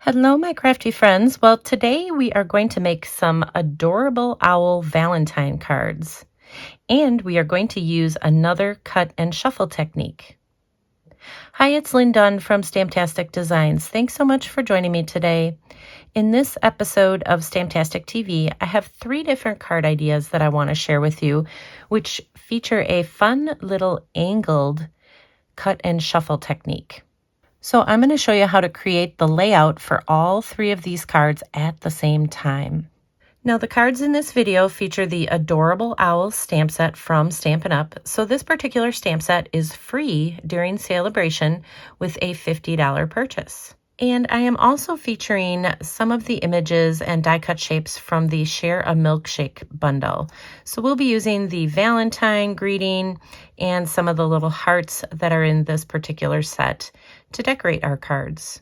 Hello, my crafty friends. Well, today we are going to make some adorable owl Valentine cards, and we are going to use another cut and shuffle technique. Hi, it's Lynn Dunn from Stamptastic Designs. Thanks so much for joining me today. In this episode of Stamptastic TV, I have 3 different card ideas that I want to share with you, which feature a fun little angled cut and shuffle technique. So I'm going to show you how to create the layout for all 3 of these cards at the same time. Now the cards in this video feature the Adorable Owl stamp set from Stampin' Up. So this particular stamp set is free during celebration with a $50 purchase. And I am also featuring some of the images and die cut shapes from the Share a Milkshake bundle. So we'll be using the Valentine greeting and some of the little hearts that are in this particular set to decorate our cards.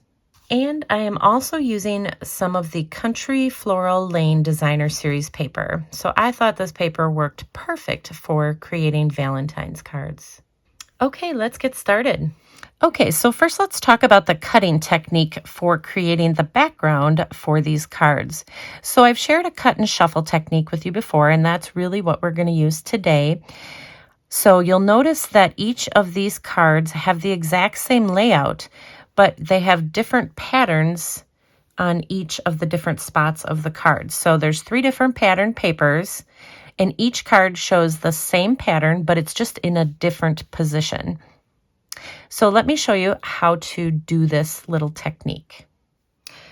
And I am also using some of the Country Floral Lane Designer Series paper. So I thought this paper worked perfect for creating Valentine's cards. Okay, let's get started. Okay, so first let's talk about the cutting technique for creating the background for these cards. So I've shared a cut and shuffle technique with you before, and that's really what we're going to use today. So you'll notice that each of these cards have the exact same layout, but they have different patterns on each of the different spots of the cards. So there's 3 different pattern papers, and each card shows the same pattern, but it's just in a different position. So let me show you how to do this little technique.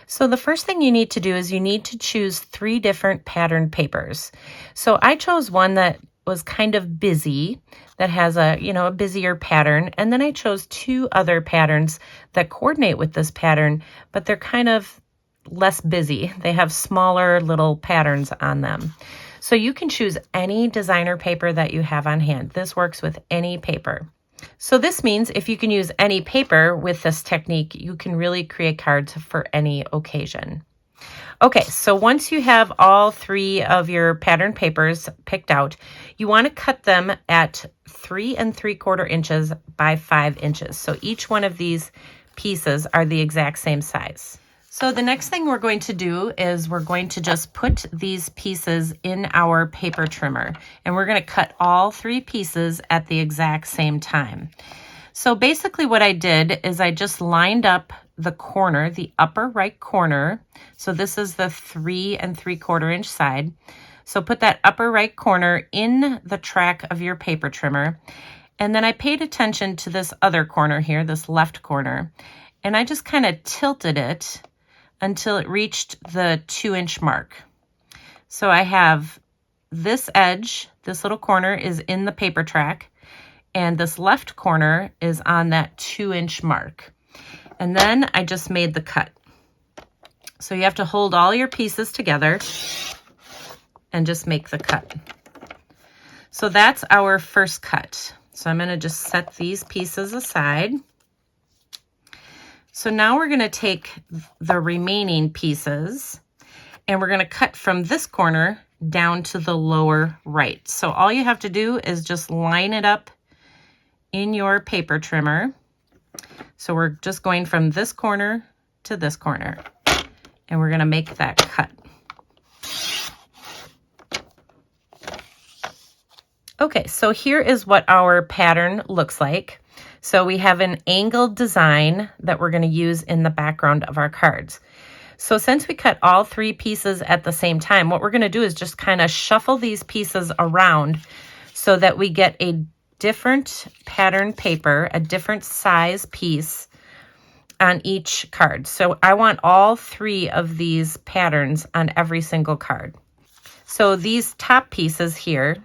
So the first thing you need to do is you need to choose 3 different pattern papers. So I chose one that was kind of busy, that has a busier pattern, and then I chose 2 other patterns that coordinate with this pattern, but they're kind of less busy. They have smaller little patterns on them. So you can choose any designer paper that you have on hand. This works with any paper. So this means if you can use any paper with this technique, you can really create cards for any occasion. Okay, so once you have all 3 of your pattern papers picked out, you want to cut them at 3 3/4 inches by 5 inches. So each one of these pieces are the exact same size. So the next thing we're going to do is we're going to just put these pieces in our paper trimmer, and we're going to cut all 3 pieces at the exact same time. So basically what I did is I just lined up the corner, the upper right corner. So this is the 3 3/4 inch side. So put that upper right corner in the track of your paper trimmer. And then I paid attention to this other corner here, this left corner, and I just kind of tilted it until it reached the 2-inch mark. So I have this edge, this little corner is in the paper track, and this left corner is on that 2-inch mark. And then I just made the cut. So you have to hold all your pieces together and just make the cut. So that's our first cut. So I'm going to just set these pieces aside. So now we're going to take the remaining pieces and we're going to cut from this corner down to the lower right. So all you have to do is just line it up in your paper trimmer. So we're just going from this corner to this corner, and we're going to make that cut. Okay, so here is what our pattern looks like. So we have an angled design that we're going to use in the background of our cards. So since we cut all 3 pieces at the same time, what we're going to do is just kind of shuffle these pieces around so that we get a different pattern paper, a different size piece on each card. So I want all 3 of these patterns on every single card. So these top pieces here,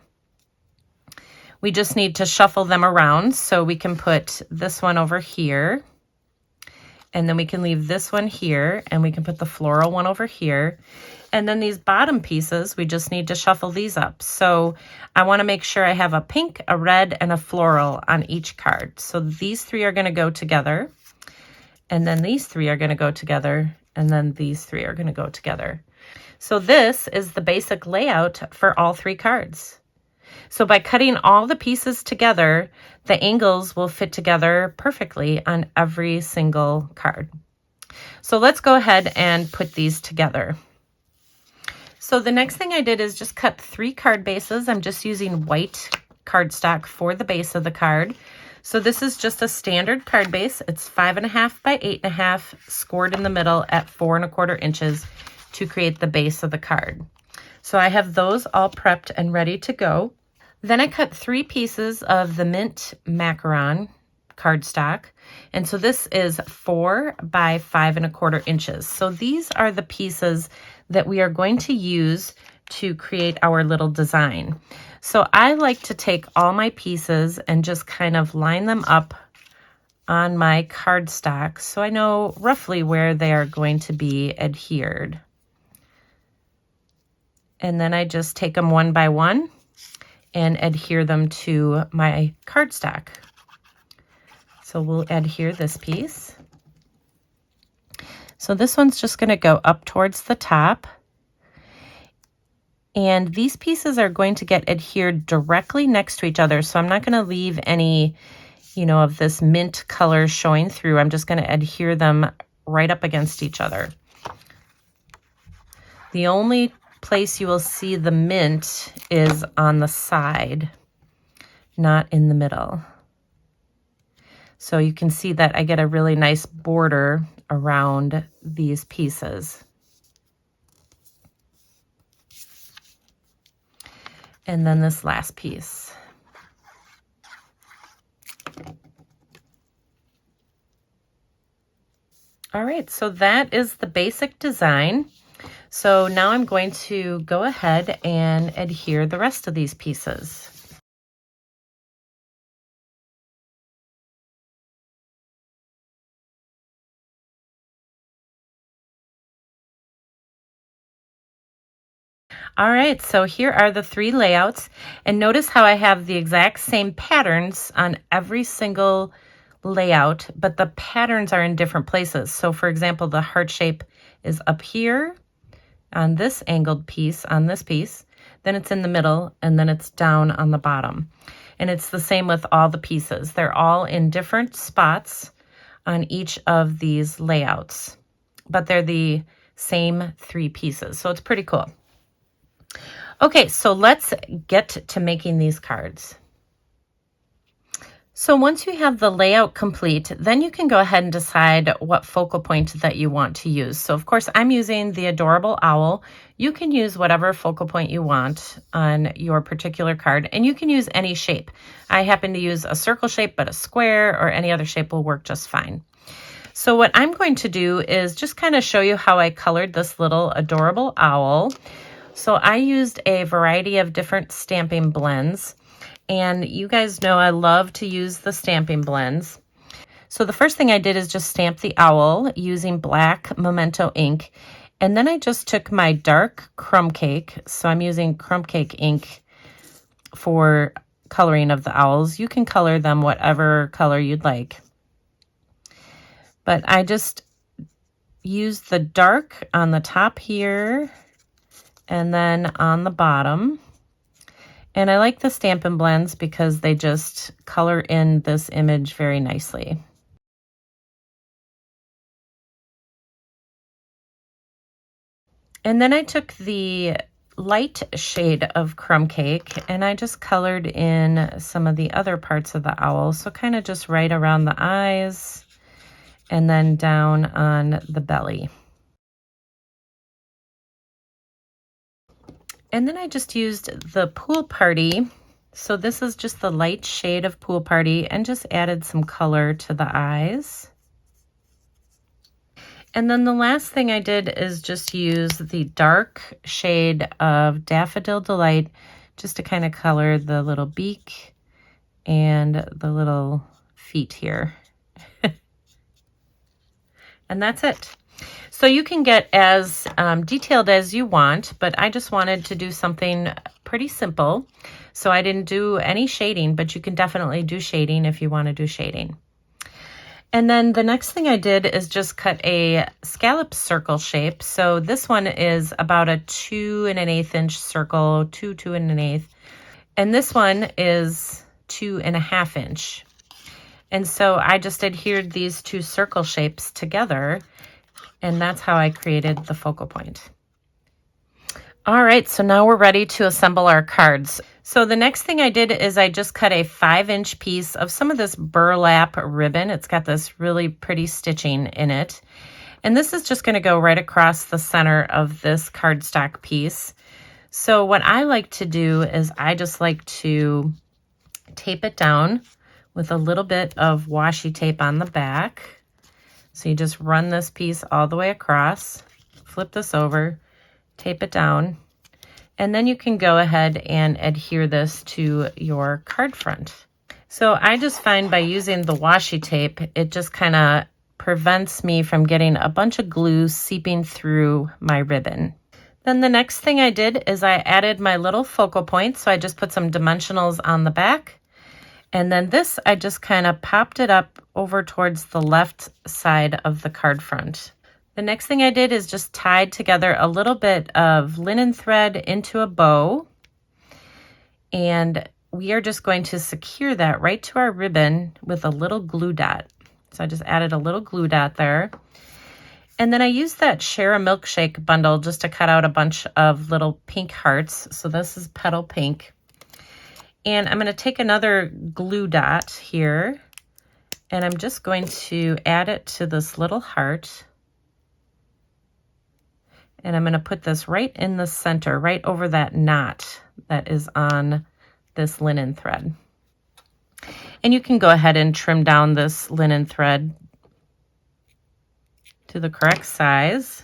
we just need to shuffle them around. So we can put this one over here, and then we can leave this one here, and we can put the floral one over here. And then these bottom pieces, we just need to shuffle these up. So I want to make sure I have a pink, a red, and a floral on each card. So these 3 are going to go together, and then these 3 are going to go together, and then these 3 are going to go together. So this is the basic layout for all 3 cards. So by cutting all the pieces together, the angles will fit together perfectly on every single card. So let's go ahead and put these together. So the next thing I did is just cut 3 card bases. I'm just using white cardstock for the base of the card. So this is just a standard card base. It's 5.5 by 8.5, scored in the middle at 4.25 inches to create the base of the card. So I have those all prepped and ready to go. Then I cut 3 pieces of the mint macaron cardstock. And so this is 4 by 5.25 inches. So these are the pieces that we are going to use to create our little design. So I like to take all my pieces and just kind of line them up on my cardstock so I know roughly where they are going to be adhered. And then I just take them one by one and adhere them to my cardstock. So we'll adhere this piece. So this one's just going to go up towards the top. And these pieces are going to get adhered directly next to each other. So I'm not going to leave any, of this mint color showing through. I'm just going to adhere them right up against each other. The only place you will see the mint is on the side, not in the middle. So you can see that I get a really nice border around these pieces. And then this last piece. All right, so that is the basic design. So now I'm going to go ahead and adhere the rest of these pieces. All right, so here are the 3 layouts, and notice how I have the exact same patterns on every single layout, but the patterns are in different places. So for example, the heart shape is up here on this angled piece, on this piece, then it's in the middle, and then it's down on the bottom. And it's the same with all the pieces. They're all in different spots on each of these layouts, but they're the same 3 pieces, so it's pretty cool. Okay, so let's get to making these cards. So once you have the layout complete, then you can go ahead and decide what focal point that you want to use. So of course, I'm using the adorable owl. You can use whatever focal point you want on your particular card, and you can use any shape. I happen to use a circle shape, but a square or any other shape will work just fine. So what I'm going to do is just kind of show you how I colored this little adorable owl. So I used a variety of different stamping blends, and you guys know I love to use the stamping blends. So the first thing I did is just stamp the owl using black Memento ink, and then I just took my dark crumb cake. So I'm using crumb cake ink for coloring of the owls. You can color them whatever color you'd like. But I just used the dark on the top here and then on the bottom. And I like the Stampin' Blends because they just color in this image very nicely. And then I took the light shade of crumb cake and I just colored in some of the other parts of the owl. So kind of just right around the eyes and then down on the belly. And then I just used the Pool Party. So this is just the light shade of Pool Party, and just added some color to the eyes. And then the last thing I did is just use the dark shade of Daffodil Delight just to kind of color the little beak and the little feet here. And that's it. So you can get as detailed as you want, but I just wanted to do something pretty simple. So I didn't do any shading, but you can definitely do shading if you want to do shading. And then the next thing I did is just cut a scallop circle shape. So this one is about a 2 1/8 inch circle, 2 1/8. And this one is 2 1/2 inch. And so I just adhered these 2 circle shapes together And that's how I created the focal point. All right, so now we're ready to assemble our cards. So the next thing I did is I just cut a 5-inch piece of some of this burlap ribbon. It's got this really pretty stitching in it. And this is just going to go right across the center of this cardstock piece. So what I like to do is I just like to tape it down with a little bit of washi tape on the back. So you just run this piece all the way across, flip this over, tape it down, and then you can go ahead and adhere this to your card front. So I just find by using the washi tape, it just kind of prevents me from getting a bunch of glue seeping through my ribbon. Then the next thing I did is I added my little focal point. So I just put some dimensionals on the back. And then this, I just kind of popped it up over towards the left side of the card front. The next thing I did is just tied together a little bit of linen thread into a bow. And we are just going to secure that right to our ribbon with a little glue dot. So I just added a little glue dot there. And then I used that Share a Milkshake bundle just to cut out a bunch of little pink hearts. So this is petal pink. And I'm going to take another glue dot here, and I'm just going to add it to this little heart. And I'm going to put this right in the center, right over that knot that is on this linen thread. And you can go ahead and trim down this linen thread to the correct size.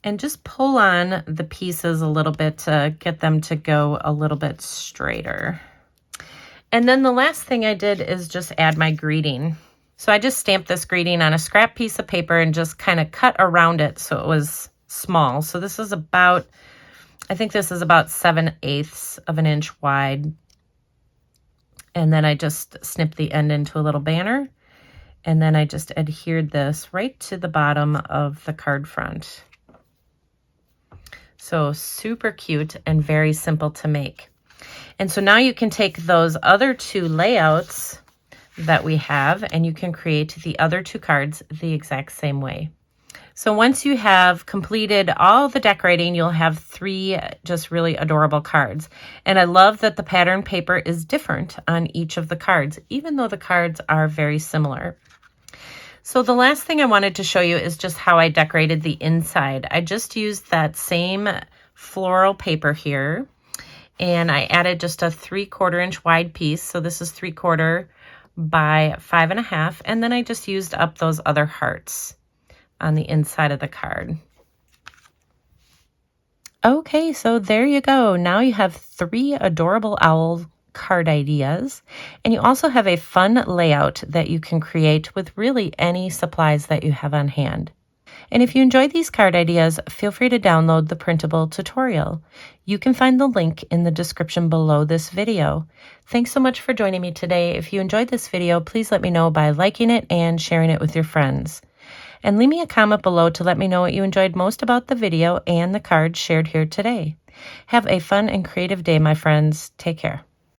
And just pull on the pieces a little bit to get them to go a little bit straighter. And then the last thing I did is just add my greeting. So I just stamped this greeting on a scrap piece of paper and just kind of cut around it so it was small. So this is about, I think this is about 7/8 of an inch wide. And then I just snipped the end into a little banner. And then I just adhered this right to the bottom of the card front. So super cute and very simple to make. And so now you can take those other two layouts that we have and you can create the other two cards the exact same way. So once you have completed all the decorating, you'll have 3 just really adorable cards. And I love that the pattern paper is different on each of the cards, even though the cards are very similar. So the last thing I wanted to show you is just how I decorated the inside. I just used that same floral paper here, and I added just a 3/4 inch wide piece. So this is 3/4 by 5.5, and then I just used up those other hearts on the inside of the card. Okay, so there you go. Now you have 3 adorable owl card ideas, and you also have a fun layout that you can create with really any supplies that you have on hand. And if you enjoyed these card ideas, feel free to download the printable tutorial. You can find the link in the description below this video. Thanks so much for joining me today. If you enjoyed this video, please let me know by liking it and sharing it with your friends. And leave me a comment below to let me know what you enjoyed most about the video and the cards shared here today. Have a fun and creative day, my friends. Take care.